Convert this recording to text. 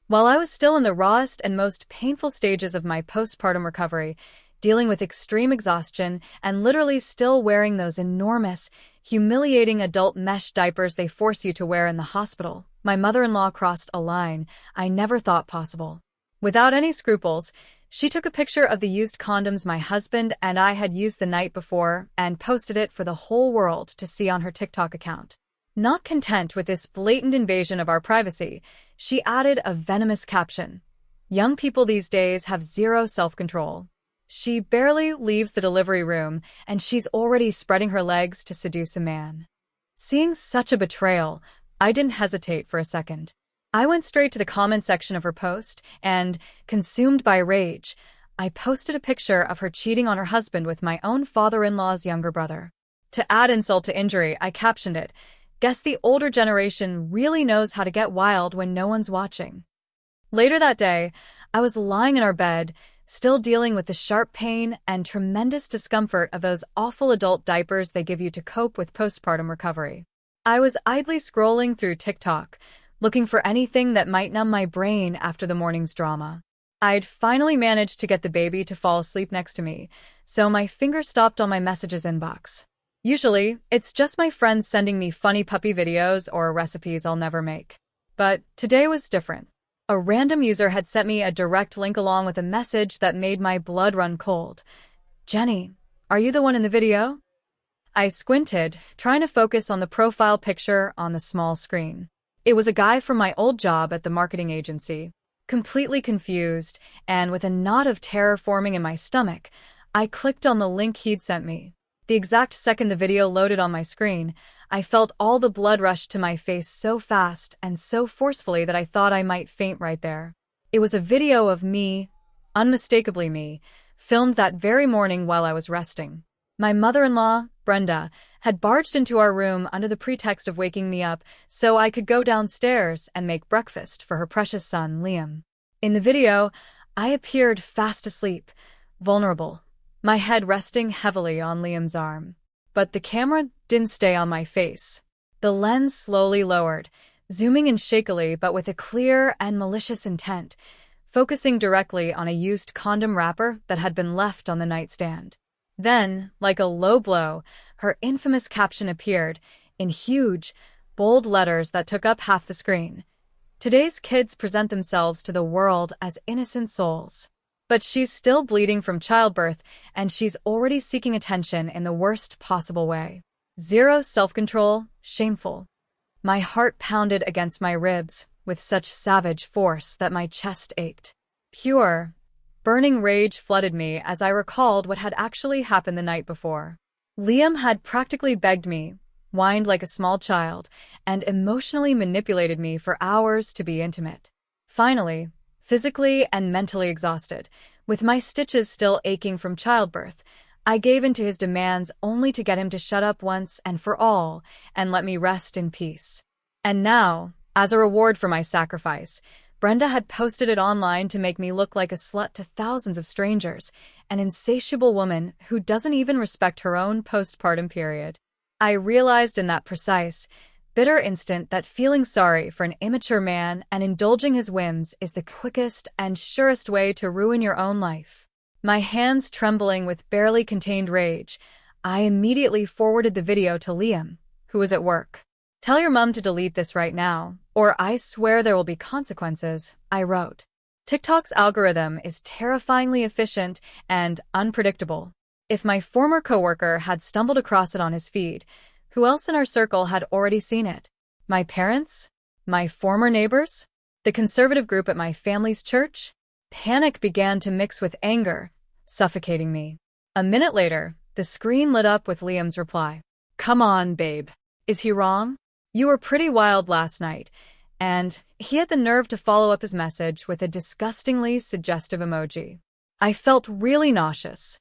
While I was still in the rawest and most painful stages of my postpartum recovery, dealing with extreme exhaustion and literally still wearing those enormous, humiliating adult mesh diapers they force you to wear in the hospital, my mother-in-law crossed a line I never thought possible. Without any scruples, she took a picture of the used condoms my husband and I had used the night before and posted it for the whole world to see on her TikTok account. Not content with this blatant invasion of our privacy, she added a venomous caption. Young people these days have zero self-control. She barely leaves the delivery room, and she's already spreading her legs to seduce a man. Seeing such a betrayal, I didn't hesitate for a second. I went straight to the comment section of her post, and, consumed by rage, I posted a picture of her cheating on her husband with my own father-in-law's younger brother. To add insult to injury, I captioned it, "Guess the older generation really knows how to get wild when no one's watching." Later that day, I was lying in our bed, still dealing with the sharp pain and tremendous discomfort of those awful adult diapers they give you to cope with postpartum recovery. I was idly scrolling through TikTok, looking for anything that might numb my brain after the morning's drama. I'd finally managed to get the baby to fall asleep next to me, so my finger stopped on my messages inbox. Usually, it's just my friends sending me funny puppy videos or recipes I'll never make. But today was different. A random user had sent me a direct link along with a message that made my blood run cold. "Jenny, are you the one in the video?" I squinted, trying to focus on the profile picture on the small screen. It was a guy from my old job at the marketing agency. Completely confused, and with a knot of terror forming in my stomach, I clicked on the link he'd sent me. The exact second the video loaded on my screen, I felt all the blood rush to my face so fast and so forcefully that I thought I might faint right there. It was a video of me, unmistakably me, filmed that very morning while I was resting. My mother-in-law, Brenda, had barged into our room under the pretext of waking me up so I could go downstairs and make breakfast for her precious son, Liam. In the video, I appeared fast asleep, vulnerable, my head resting heavily on Liam's arm. But the camera didn't stay on my face. The lens slowly lowered, zooming in shakily but with a clear and malicious intent, focusing directly on a used condom wrapper that had been left on the nightstand. Then, like a low blow, her infamous caption appeared, in huge, bold letters that took up half the screen. "Today's kids present themselves to the world as innocent souls. But she's still bleeding from childbirth, and she's already seeking attention in the worst possible way. Zero self-control, shameful." My heart pounded against my ribs with such savage force that my chest ached. Pure, burning rage flooded me as I recalled what had actually happened the night before. Liam had practically begged me, whined like a small child, and emotionally manipulated me for hours to be intimate. Finally, physically and mentally exhausted, with my stitches still aching from childbirth, I gave in to his demands only to get him to shut up once and for all and let me rest in peace. And now, as a reward for my sacrifice, Brenda had posted it online to make me look like a slut to thousands of strangers, an insatiable woman who doesn't even respect her own postpartum period. I realized in that precise, bitter instant that feeling sorry for an immature man and indulging his whims is the quickest and surest way to ruin your own life. My hands trembling with barely contained rage, I immediately forwarded the video to Liam, who was at work. "Tell your mom to delete this right now, or I swear there will be consequences," I wrote. TikTok's algorithm is terrifyingly efficient and unpredictable. If my former coworker had stumbled across it on his feed, who else in our circle had already seen it? My parents? My former neighbors? The conservative group at my family's church? Panic began to mix with anger, suffocating me. A minute later, the screen lit up with Liam's reply. "Come on, babe. Is he wrong? You were pretty wild last night." And he had the nerve to follow up his message with a disgustingly suggestive emoji. I felt really nauseous.